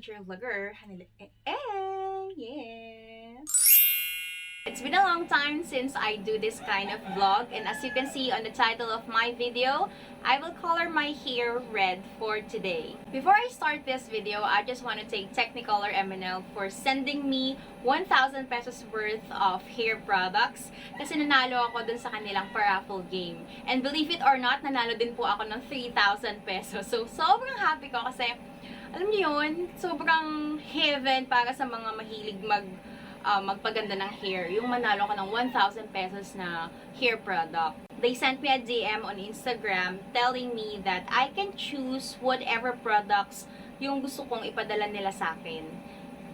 teacher vlogger. Yeah! It's been a long time since I do this kind of vlog, and as you can see on the title of my video, I will color my hair red for today. Before I start this video, I just want to thank Technicolor MNL for sending me 1,000 pesos worth of hair products kasi nanalo ako dun sa kanilang paraffle game. And believe it or not, nanalo din po ako ng 3,000 pesos. So, sobrang happy ko kasi, alam niyo yun, sobrang heaven para sa mga mahilig magpaganda ng hair, yung manalo ka ng 1,000 pesos na hair product. They sent me a DM on Instagram telling me that I can choose whatever products yung gusto kong ipadala nila sa akin.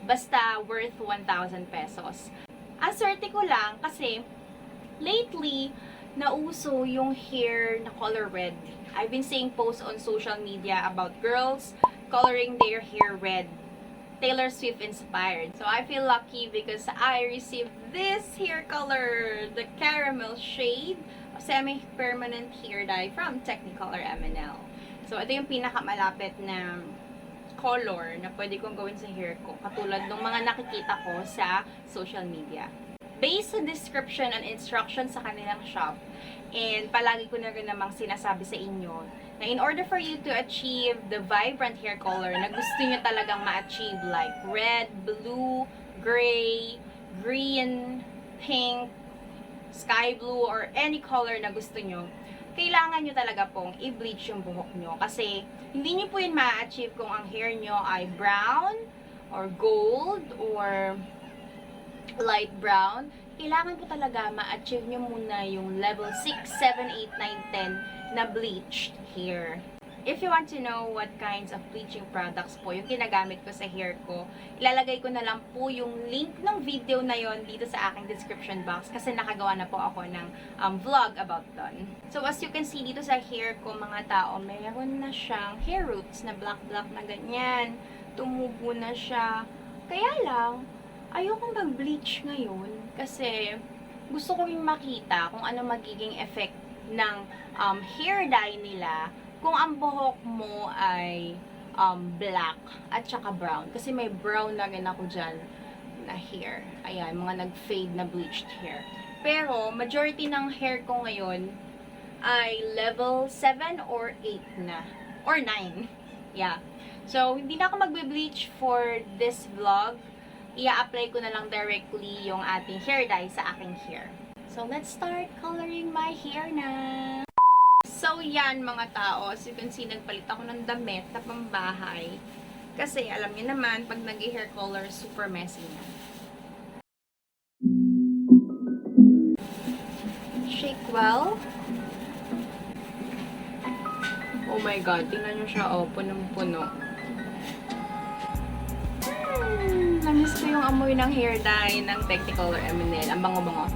Basta worth 1,000 pesos. Ang swerte ko lang kasi lately, nauso yung hair na color red. I've been seeing posts on social media about girls coloring their hair red. Taylor Swift inspired. So I feel lucky because I received this hair color, the caramel shade of semi-permanent hair dye from Technicolor MNL. So ito yung pinakamalapit na color na pwede kong gawin sa hair ko, katulad ng mga nakikita ko sa social media. Based sa description and instructions sa kanilang shop, and palagi ko na rin namang sinasabi sa inyo, na in order for you to achieve the vibrant hair color na gusto nyo talagang ma-achieve, like red, blue, gray, green, pink, sky blue, or any color na gusto nyo, kailangan nyo talaga pong i-bleach yung buhok nyo. Kasi hindi nyo po yun ma-achieve kung ang hair nyo ay brown, or gold, or light brown. Kailangan po talaga ma-achieve nyo muna yung level 6, 7, 8, 9, 10 na bleached hair. If you want to know what kinds of bleaching products po yung ginagamit ko sa hair ko, ilalagay ko na lang po yung link ng video na yon dito sa aking description box kasi nakagawa na po ako ng vlog about don. So as you can see dito sa hair ko mga tao, mayroon na siyang hair roots na black-black na ganyan. Tumubo na siya. Kaya lang, ayokong mag-bleach ngayon kasi gusto ko yung makita kung ano magiging effect ng hair dye nila kung ang buhok mo ay black at saka brown. Kasi may brown na rin ako dyan na hair. Ayan, mga nag-fade na bleached hair. Pero, majority ng hair ko ngayon ay level 7 or 8 na. Or 9. Yeah. So, hindi na ako magbe-bleach for this vlog. I-apply ko na lang directly yung ating hair dye sa aking hair. So, let's start coloring my hair na. So, yan mga tao. As you can see, nagpalit ako ng damit na pambahay. Kasi, alam niyo naman, pag nag-hair color, super messy na. Shake well. Oh my God, tingnan nyo siya, oh, punong-puno. Namiss ko yung amoy ng hair dye ng Technicolor MNL. Ang bango-bango.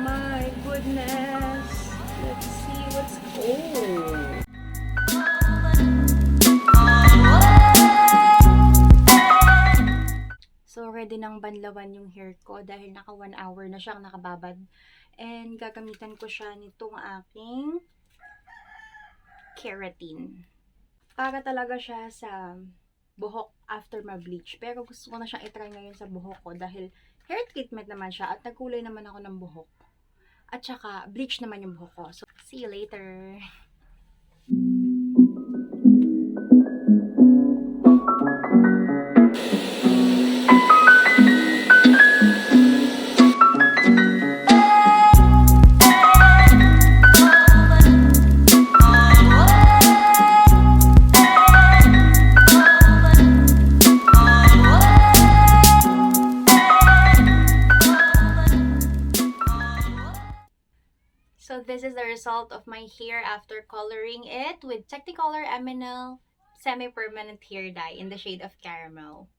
My goodness. Let's see what's... Oh! So, ready nang banlawan yung hair ko dahil naka 1 hour na siyang nakababad. And gagamitan ko siya nitong aking keratin. Para talaga siya sa buhok after ma-bleach. Pero gusto ko na siyang itry ngayon sa buhok ko dahil hair treatment naman siya at nagkulay naman ako ng buhok. At saka, bleach naman yung buhok ko. So, see you later! So this is the result of my hair after coloring it with Technicolor MNL semi-permanent hair dye in the shade of caramel.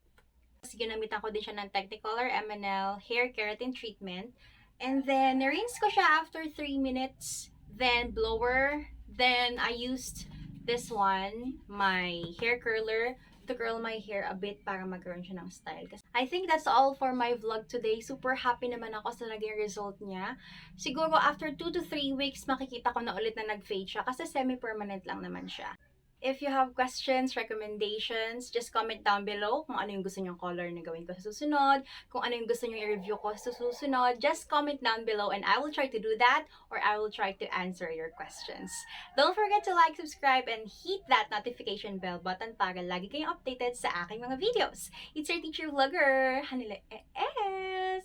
Tapos ginamitan ko din siya ng Technicolor MNL hair keratin treatment. And then, rinse ko siya after 3 minutes. Then, blower. Then, I used this one, my hair curler, to curl my hair a bit para magkaroon siya ng style. I think that's all for my vlog today. Super happy naman ako sa naging result niya. Siguro after 2 to 3 weeks, makikita ko na ulit na nag-fade siya kasi semi-permanent lang naman siya. If you have questions, recommendations, just comment down below kung ano yung gusto nyong color na gawin ko sa susunod, kung ano yung gusto nyong i-review ko sa susunod. Just comment down below and I will try to do that or I will try to answer your questions. Don't forget to like, subscribe, and hit that notification bell button para lagi kayong updated sa aking mga videos. It's your teacher vlogger, Hanile.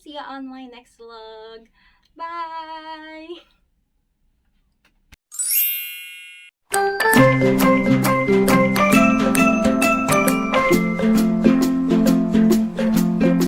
See you on my next vlog. Bye!